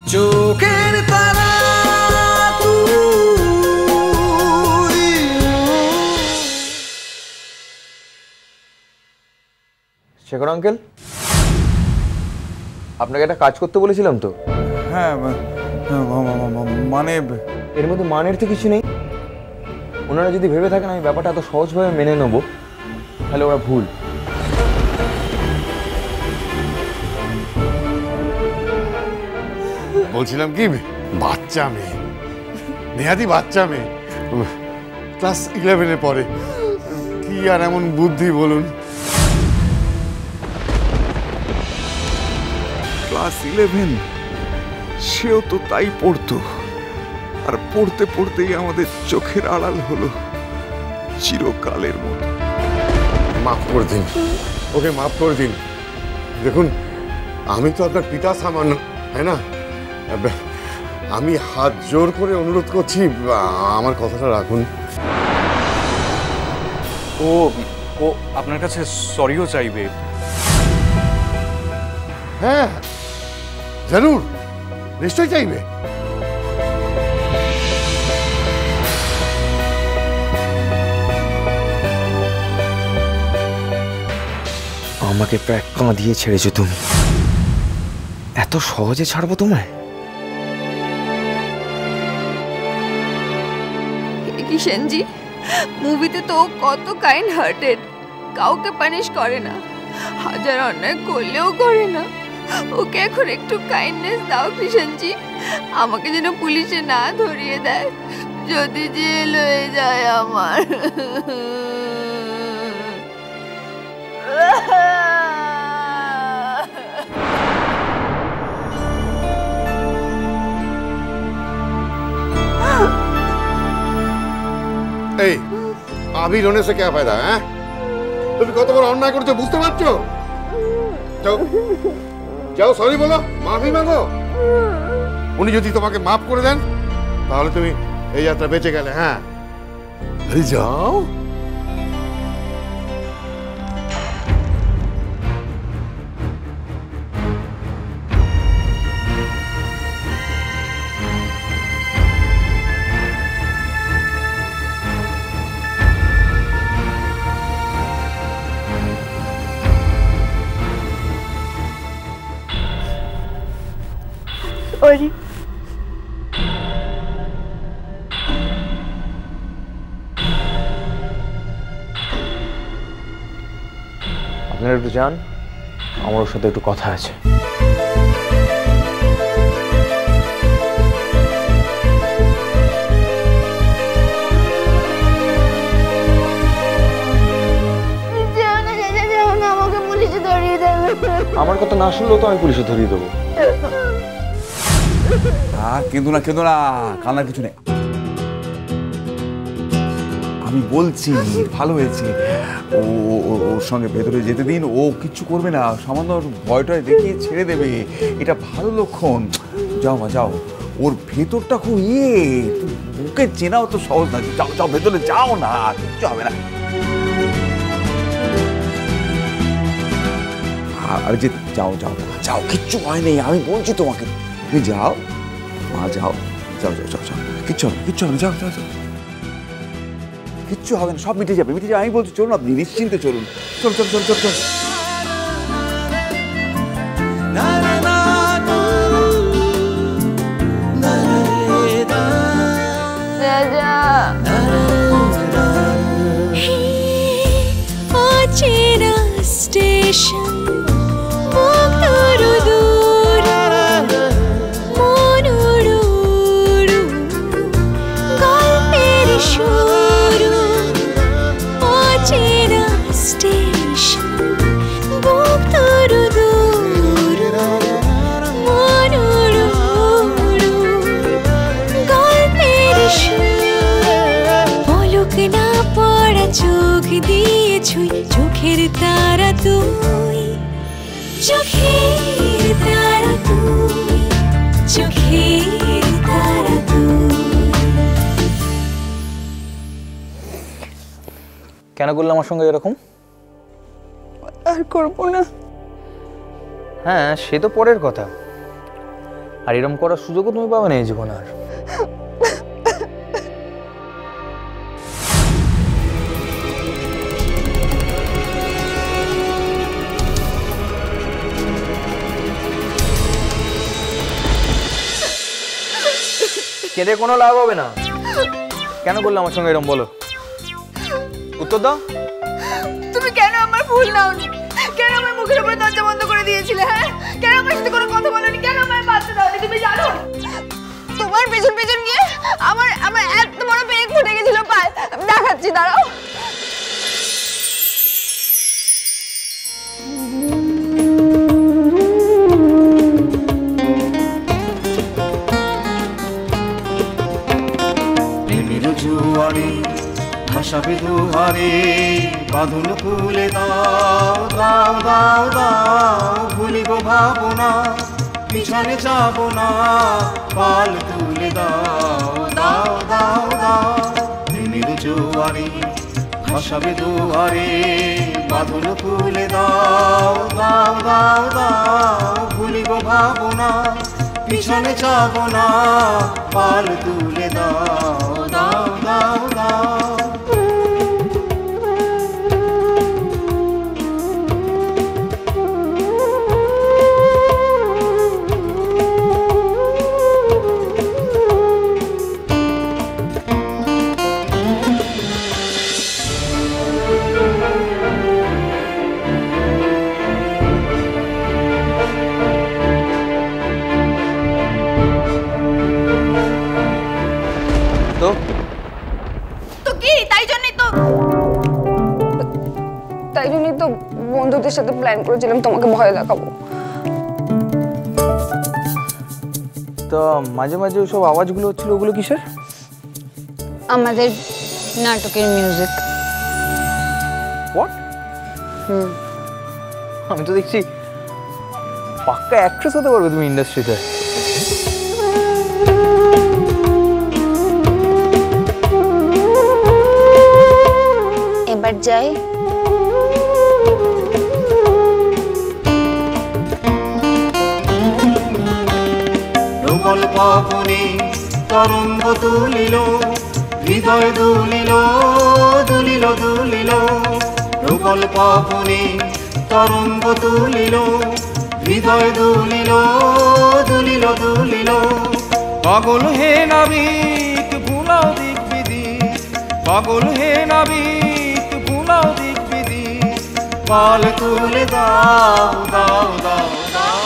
চোখের তারা শেখর আঙ্কেল, আপনাকে একটা কাজ করতে বলেছিলাম তো। হ্যাঁ, মানে এর মধ্যে মানের তো কিছু নেই। ওনারা যদি ভেবে থাকেন আমি ব্যাপারটা এত সহজভাবে মেনে নেব, তাহলে ওরা ভুল। বলছিলাম কি, বাচ্চা মেয়ে, নেহাতি বাচ্চা মেয়ে, ক্লাস 11-এ পড়ে, কি আর এমন বুদ্ধি বলুন। ক্লাস 11, সেও তো তাই পড়তো, আর পড়তে পড়তেই আমাদের চোখের আড়াল হলো চিরকালের মতো। মাফ করে দিন, ওকে মাফ করে দিন। দেখুন, আমি তো আপনার পিতা সামান্য, হ্যাঁ না? আমি হাত জোর করে অনুরোধ করছি, আমার কথাটা রাখুন। ও ও আপনার কাছে সরিও চাইবে। হ্যাঁ, জরুর, নিশ্চয়ই চাইবে। আমাকে প্রায় কাঁদিয়ে ছেড়েছো তুমি, এত সহজে ছাড়বো তোমায়? কিষেনজি, মুভিতে তো কত কাইন্ড হার্টেড, কাউকে পানিশ করে না, হাজার অন্যায় করলেও করে না। ওকে এখন একটু কাইন্ডনেস দাও কিষেনজি, আমাকে যেন পুলিশে না ধরিয়ে দেয়, যদি জেল হয়ে যায় আমার। এই আবির होने से क्या फायदा है? তুমি কত বড় অন্যায় করছো বুঝতে পারছো? যাও যাও, সরি বলো, মাফি মাগো। উনি যদি তোমাকে মাফ করে দেন তাহলে তুমি এই যাত্রা বেঁচে গেলে। হ্যাঁ, আরে যাও। সরি। আপনারা একটু যান, আমার ওর সাথে একটু কথা আছে। আমাকে পুলিশে ধরিয়ে দেবে। আমার কথা না শুনলেও তো আমি পুলিশে ধরিয়ে দেবো। কেঁদো না, কেঁদো না, কান্নার কিছু নেই। আমি বলছি ভালো হয়েছে, ওর সঙ্গে ভেতরে যেতে দিন, ও কিচ্ছু করবে না, সামান্য ভয়টয় দেখিয়ে ছেড়ে দেবে, এটা ভালো লক্ষণ। যাও মা যাও, ওর ভেতরটা খুব ওকে চেনাও তো সহজ না। যাও যাও, ভেতরে যাও না, কিচ্ছু হবে না। আর যে যাও যাও যাও, কিচ্ছু হয় নেই, আমি বলছি তোমাকে, তুমি যাও মা, যাও যাও যাও যাও যাও, কিচ্ছু হবে, কিচ্ছু হবে না, যাও যাও যাও, কিচ্ছু হবে না, সব মিটে যাবে, মিটে যাবে। আমি বলছি চলুন, আপনি নিশ্চিন্তে চলুন, চল চল চল চল চল। স্টেশন চোখের তারা তুই, চোখের তারা তুই, চোখের তারা তুই। কেন করলে আমার সঙ্গে এরকম? আর করবো না। হ্যাঁ, সে তো পরের কথা। আর এরম করার সুযোগও তুমি পাবে না এই জীবনে আর। কেঁদে কোনো লাভ হবে না। কেন করলে আমার সঙ্গে এরম বলো? উত্তর দাও। তুমি কেন আমার ভুল নাওনি? কেন আমার মুখের উপরে দরজা বন্ধ করে দিয়েছিলে? হ্যাঁ, কেন আমার সাথে কোনো কথা বলোনি? কেন আমার বাঁচতে দাওনি? তুমি জানো তোমার পেছন পেছন গিয়ে আমার আমার এত বড় পেট ফুটে গেছিল পায়ে। দেখাচ্ছি, দাঁড়াও। জুয়ারে ভাসাবে দুহারে বাঁধন খুলে দাও দাও দাও দাও ভুলিব ভাবনা পিছনে যাব না পাল তুলে দাও দাও দাও দাও প্রেমের জুয়ারে ভাসাবে দুহারে বাঁধন খুলে দাও দাও দাও দাও ভুলিব ভাবনা পিছনে যাব না পাল তুলে দাও দাও দাও দাও তাই জন্যই তো বন্ধুদের সাথে প্ল্যান করেছিলাম তোমাকে ভয় দেখাবো। তো মাঝে মাঝে ওসব আওয়াজগুলো হচ্ছিল, ওগুলো কিসের? আমাদের নাটকের মিউজিক। হোয়াট? আমি তো দেখছি পাক্কা অ্যাক্ট্রেস হতে পারবে তুমি ইন্ডাস্ট্রিতে। এবার যাই। কল্পনে তরঙ্গ তুলিল হৃদয় দুলিল দুলিল দুলিল কল্পনে তরঙ্গ তুলিল হৃদয় দুলিল দুলিল দুলিল পাগল হে নাবিক ভুলাও দিক বিধি পাগল হে নাবিক ভুলাও দিক বিধি পাল তুলে দাও দাও দাও দাও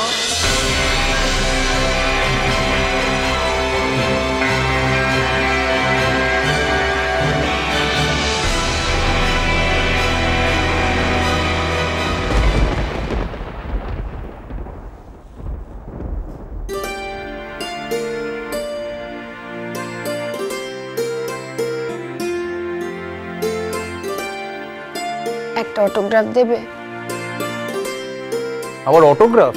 একটা অটোগ্রাফ দেবে? আবার অটোগ্রাফ?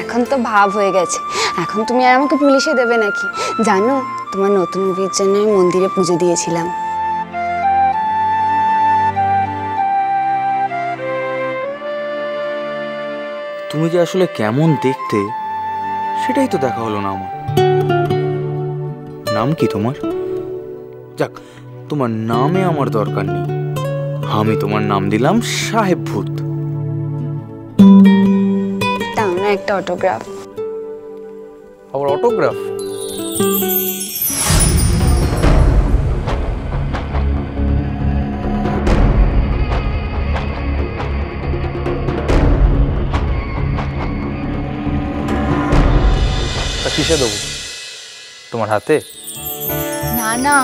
এখন তো ভাব হয়ে গেছে, এখন তুমি আর আমাকে পুলিশে দেবে নাকি? জানো, তোমার নতুন মুভির জন্য আমি মন্দিরে পুজো দিয়েছিলাম। তুমি যে আসলে কেমন দেখতে সেটাই তো দেখা হলো না আমার। নাম কি তোমার? যাক, তোমার নামে আমার দরকার নেই, আমি তোমার নাম দিলাম সাহেব ভূত। দাও না একটা অটোগ্রাফ। আবার অটোগ্রাফ? তা কিসে দেবো? তোমার হাতে? না না,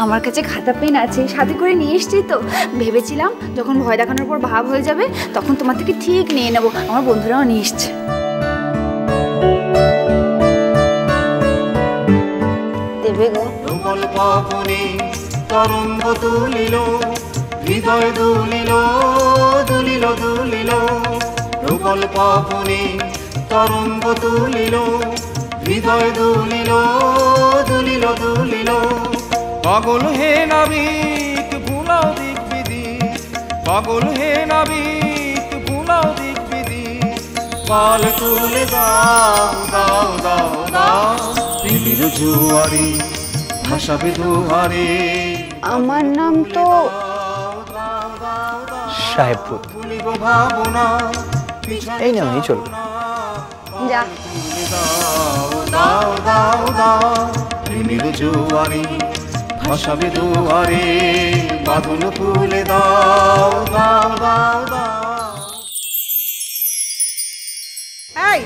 আমার কাছে খাতা পেন আছে, সাথে করে নিয়ে এসছি তো। ভেবেছিলাম যখন ভয় দেখানোর পর ভাব হয়ে যাবে তখন তোমার থেকে ঠিক নিয়ে নেবো। আমার বন্ধুরাও নিয়ে এসছে। দেবে গো? তরঙ্গ তুলিল হৃদয় দুলিল দুলিল দুলিল রূপল্পনে তরঙ্গ তুলিল হৃদয় দুলিল দুলিল দুলিল পাগল হে নাবিক ভুলাও দিক বিধি পাগল হে নাবিক ভুলাও দিক বিধি পাল তুলে দাও দাও দাও দাও প্রেমের জোয়ারে ভাসাবে দুয়ারে। আমার নাম তো সাহেবপুর। ভুলিব ভাবনা এই না এই চলবে। যা দাও দাও দাও দাও প্রেমের জোয়ারে ভাসাবে দুয়ারে বাঁধন খুলে দাও দাও দাও দাও। এই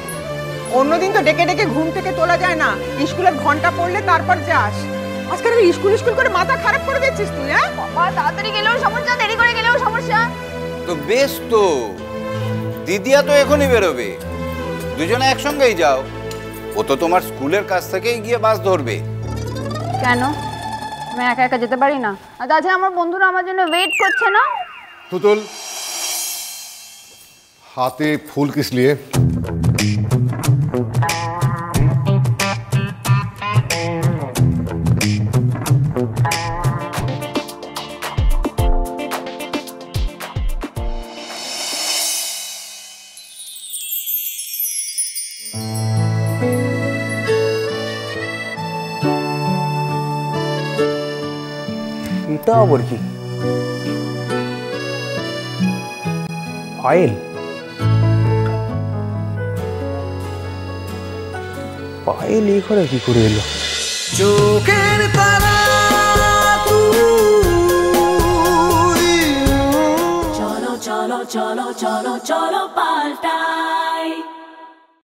অন্যদিন তো ডেকে ডেকে ঘুম থেকে তোলা যায় না, স্কুলের ঘন্টা পড়লে তারপর যাস। আজকাল স্কুল স্কুল করে মাথা খারাপ করে দিচ্ছিস তুই। হ্যাঁ বাবা, তাড়াতাড়ি গেলেও সমস্যা, দেরি করে গেলেও সমস্যা। তো বেশ তো, দিদিয়া তো এখনই বেরোবে, দুজনে একসঙ্গেই যাও। ও তো তোমার স্কুলের কাছ থেকেই গিয়ে বাস ধরবে। কেন আমি একা একা যেতে পারি না? আর তাছাড়া আমার বন্ধুরা আমার জন্য ওয়েট করছে না। তুতুল, हाथे फूल किस लिए? এটা আবার কি? পায়েল? পায়েল এই ঘরে কি করে এলো? চোখের তারা তুই, চলো চলো চলো চলো চলো পাল্টাই